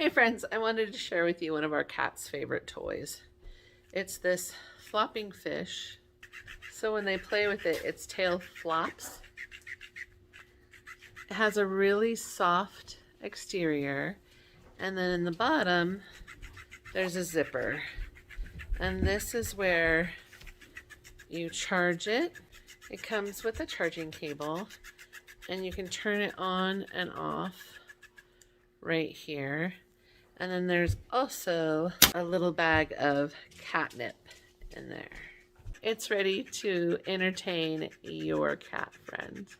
Hey friends, I wanted to share with you one of our cat's favorite toys. It's this flopping fish. So when they play with it, its tail flops. It has a really soft exterior, and then in the bottom there's a zipper. And this is where you charge it. It comes with a charging cable, and you can turn it on and off right here. And then there's also a little bag of catnip in there. It's ready to entertain your cat friends.